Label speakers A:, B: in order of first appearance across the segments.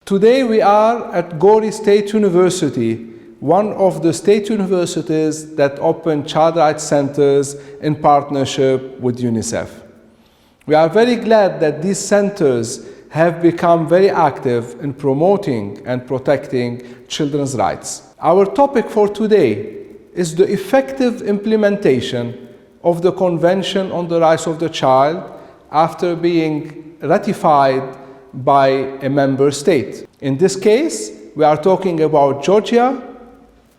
A: Today we are at Gori State University, one of the state universities that open child rights centers in partnership with UNICEF. We are very glad that these centers have become very active in promoting and protecting children's rights. Our topic for today is the effective implementation of the Convention on the Rights of the Child after being ratified by a member state. In this case, we are talking about Georgia,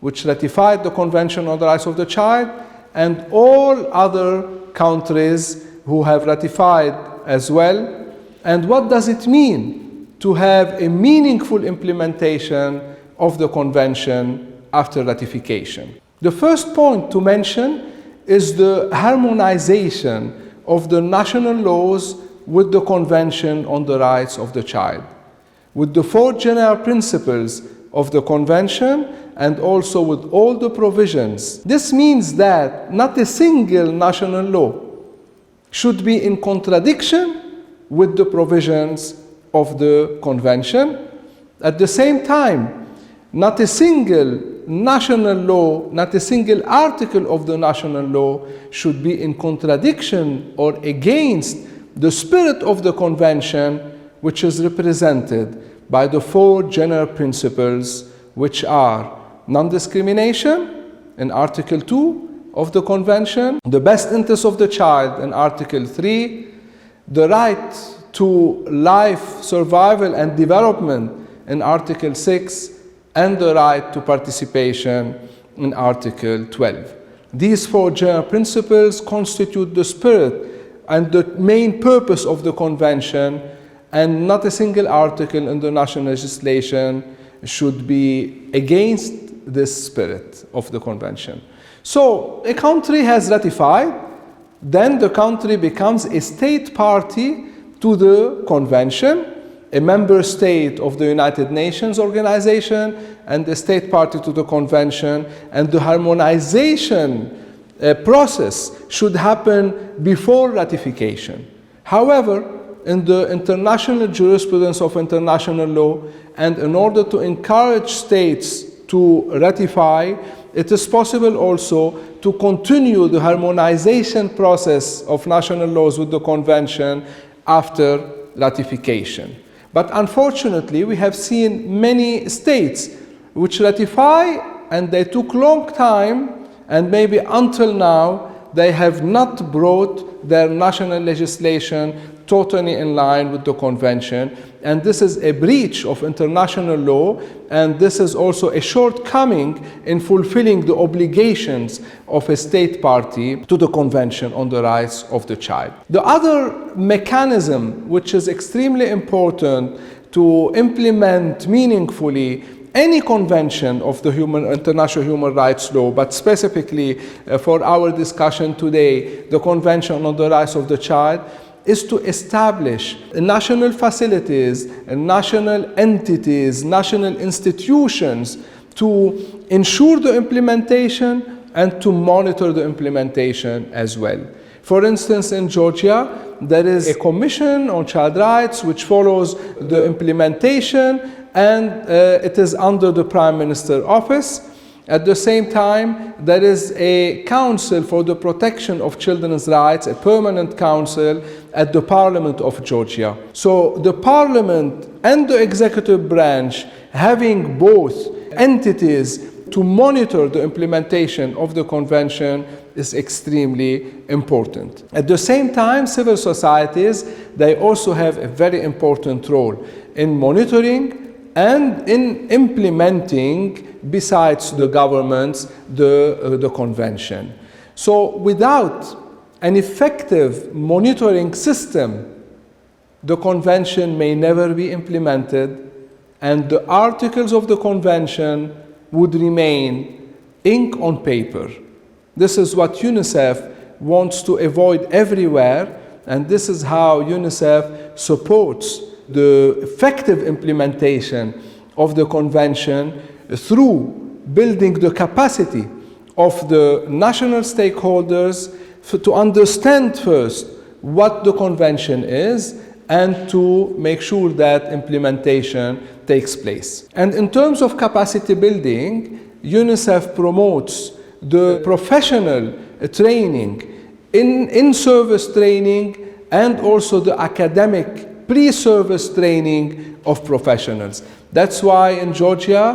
A: which ratified the Convention on the Rights of the Child, and all other countries who have ratified as well. And what does it mean to have a meaningful implementation of the Convention after ratification? The first point to mention is the harmonization of the national laws with the Convention on the Rights of the Child, with the 4 general principles of the Convention and also with all the provisions. This means that not a single national law should be in contradiction with the provisions of the Convention. At the same time, not a single national law, not a single article of the national law should be in contradiction or against the spirit of the Convention, which is represented by the 4 general principles, which are non-discrimination in Article 2 of the Convention, the best interest of the child in Article 3, the right to life, survival and development in Article 6, and the right to participation in Article 12. These 4 general principles constitute the spirit and the main purpose of the Convention, and not a single article in the national legislation should be against this spirit of the Convention. So a country has ratified, then the country becomes a state party to the Convention, a member state of the United Nations organization, and a state party to the Convention, and the harmonization process should happen before ratification. However, in the international jurisprudence of international law, and in order to encourage states to ratify, it is possible also to continue the harmonization process of national laws with the Convention after ratification. But unfortunately, we have seen many states which ratify and they took long time, and maybe until now, they have not brought their national legislation totally in line with the Convention. And this is a breach of international law, and this is also a shortcoming in fulfilling the obligations of a state party to the Convention on the Rights of the Child. The other mechanism which is extremely important to implement meaningfully any convention of the international human rights law, but specifically for our discussion today, the Convention on the Rights of the Child, is to establish national facilities, national entities, national institutions to ensure the implementation and to monitor the implementation as well. For instance, in Georgia, there is a commission on child rights which follows the implementation, and it is under the Prime Minister's office. At the same time, there is a council for the protection of children's rights, a permanent council at the Parliament of Georgia. So the Parliament and the executive branch, having both entities to monitor the implementation of the Convention, is extremely important. At the same time, civil societies, they also have a very important role in monitoring and in implementing, besides the governments, the Convention. So without an effective monitoring system, the Convention may never be implemented, and the articles of the Convention would remain ink on paper. This is what UNICEF wants to avoid everywhere, and this is how UNICEF supports the effective implementation of the Convention through building the capacity of the national stakeholders to understand first what the Convention is and to make sure that implementation takes place. And in terms of capacity building, UNICEF promotes the professional training, in-service training, and also the academic pre-service training of professionals. That's why in Georgia,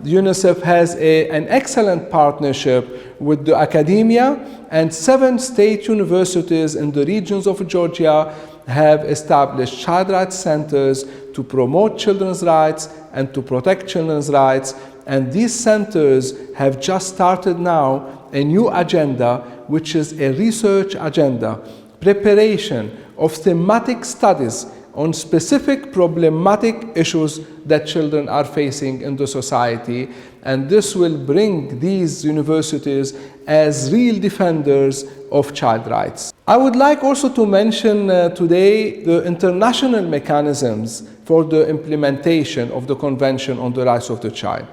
A: UNICEF has an excellent partnership with the academia, and 7 state universities in the regions of Georgia have established child rights centers to promote children's rights and to protect children's rights. And these centers have just started now a new agenda, which is a research agenda, preparation of thematic studies on specific problematic issues that children are facing in the society. And this will bring these universities as real defenders of child rights. I would like also to mention today the international mechanisms for the implementation of the Convention on the Rights of the Child.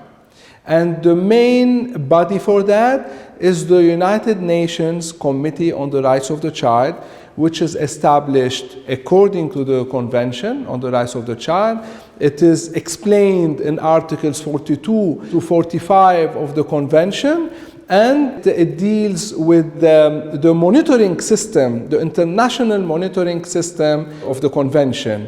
A: And the main body for that is the United Nations Committee on the Rights of the Child, which is established according to the Convention on the Rights of the Child. It is explained in Articles 42 to 45 of the Convention, and it deals with the monitoring system, the international monitoring system of the Convention.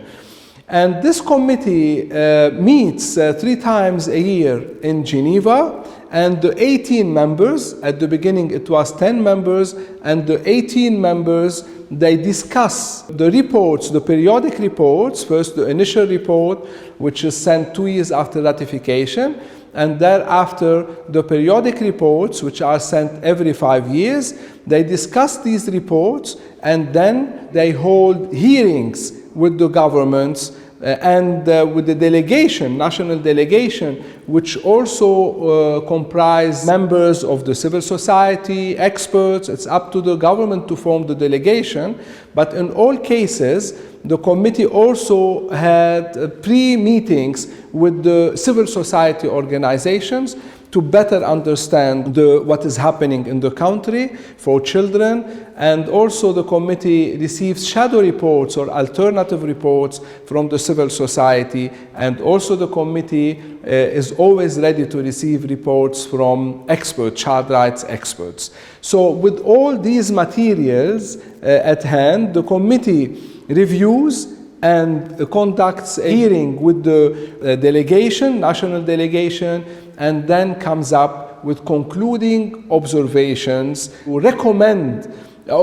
A: And this committee meets 3 times a year in Geneva, and the 18 members, at the beginning it was 10 members, and the 18 members, they discuss the reports, the periodic reports, first the initial report, which is sent 2 years after ratification, and thereafter the periodic reports, which are sent every 5 years. They discuss these reports, and then they hold hearings with the governments and with the delegation, national delegation, which also comprise members of the civil society, experts. It's up to the government to form the delegation. But in all cases, the committee also had pre-meetings with the civil society organizations to better understand what is happening in the country for children. And also the committee receives shadow reports or alternative reports from the civil society. And also the committee is always ready to receive reports from experts, child rights experts. So with all these materials at hand, the committee reviews and conducts a hearing with the delegation, national delegation, and then comes up with concluding observations to recommend,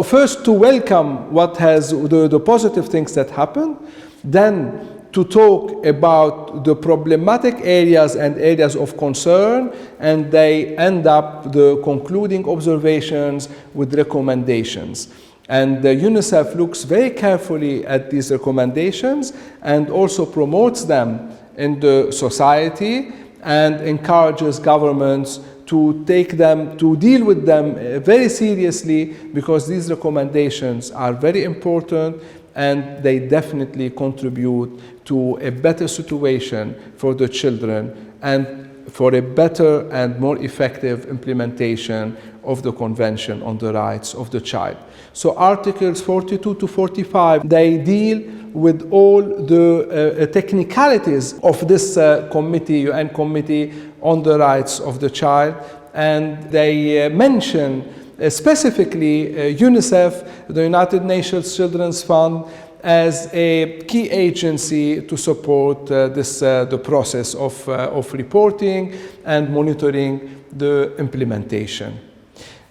A: first to welcome what has the positive things that happened, then to talk about the problematic areas and areas of concern, and they end up the concluding observations with recommendations. And UNICEF looks very carefully at these recommendations and also promotes them in the society and encourages governments to take them, to deal with them very seriously, because these recommendations are very important and they definitely contribute to a better situation for the children and for a better and more effective implementation of the Convention on the Rights of the Child. So Articles 42 to 45, they deal with all the technicalities of this committee, UN Committee on the Rights of the Child, and they mention specifically UNICEF, the United Nations Children's Fund, as a key agency to support the process of reporting and monitoring the implementation.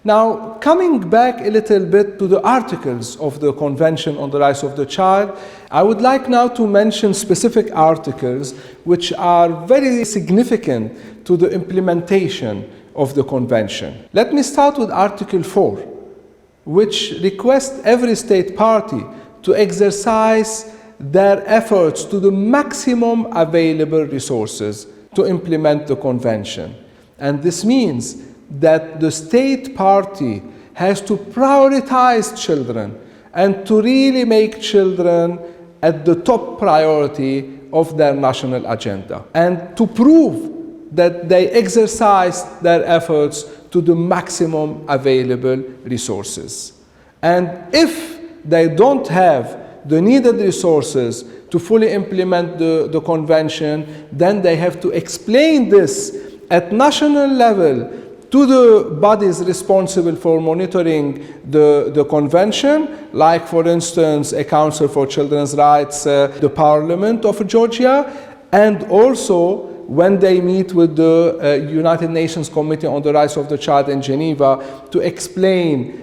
A: Now, coming back a little bit to the articles of the Convention on the Rights of the Child, I would like now to mention specific articles which are very significant to the implementation of the Convention. Let me start with Article 4, which requests every state party to exercise their efforts to the maximum available resources to implement the Convention. And this means that the state party has to prioritize children and to really make children at the top priority of their national agenda, and to prove that they exercise their efforts to the maximum available resources. And if they don't have the needed resources to fully implement the convention, then they have to explain this at national level to the bodies responsible for monitoring the convention, like, for instance, a Council for Children's Rights, the Parliament of Georgia, and also when they meet with the United Nations Committee on the Rights of the Child in Geneva to explain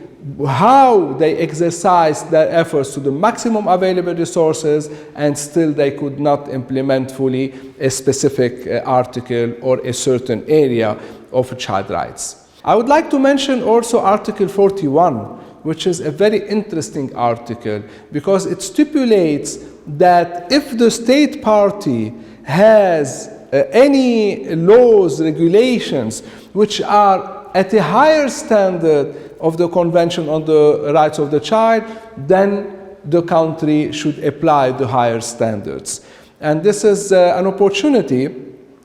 A: how they exercised their efforts to the maximum available resources, and still they could not implement fully a specific article or a certain area of child rights. I would like to mention also Article 41, which is a very interesting article because it stipulates that if the state party has any laws, regulations which are at a higher standard of the Convention on the Rights of the Child, then the country should apply the higher standards. And this is an opportunity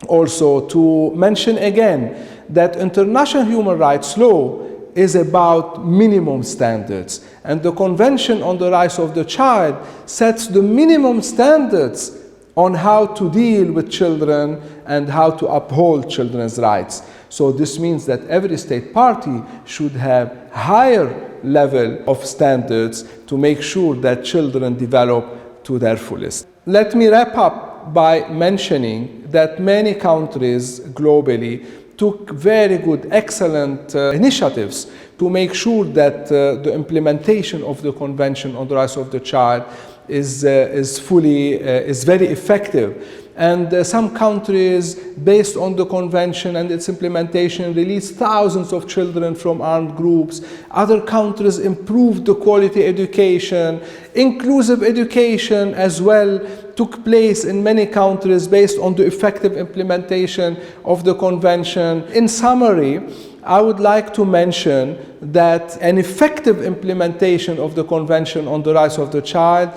A: also to mention again that international human rights law is about minimum standards, and the Convention on the Rights of the Child sets the minimum standards on how to deal with children and how to uphold children's rights. So this means that every state party should have higher level of standards to make sure that children develop to their fullest. Let me wrap up by mentioning that many countries globally took very good, excellent initiatives to make sure that the implementation of the Convention on the Rights of the Child is very effective. And some countries, based on the convention and its implementation, released thousands of children from armed groups. Other countries improved the quality education. Inclusive education as well took place in many countries based on the effective implementation of the convention. In summary, I would like to mention that an effective implementation of the Convention on the Rights of the Child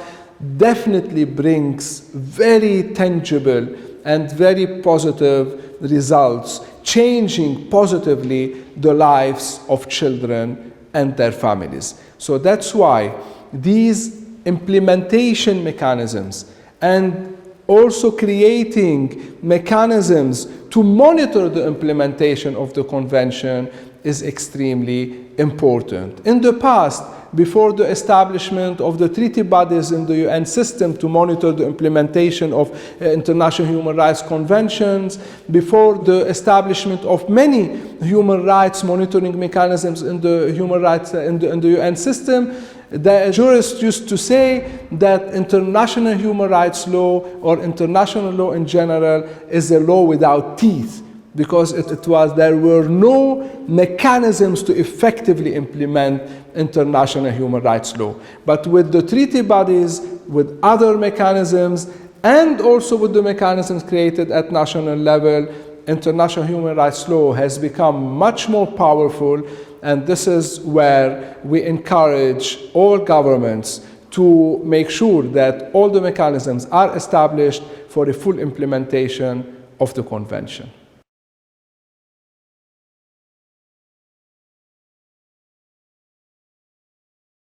A: definitely brings very tangible and very positive results, changing positively the lives of children and their families. So that's why these implementation mechanisms and also creating mechanisms to monitor the implementation of the convention is extremely important. In the past, before the establishment of the treaty bodies in the UN system to monitor the implementation of international human rights conventions, before the establishment of many human rights monitoring mechanisms in the human rights in the UN system, the jurists used to say that international human rights law or international law in general is a law without teeth, because there were no mechanisms to effectively implement international human rights law. But with the treaty bodies, with other mechanisms, and also with the mechanisms created at national level, international human rights law has become much more powerful, and this is where we encourage all governments to make sure that all the mechanisms are established for a full implementation of the convention.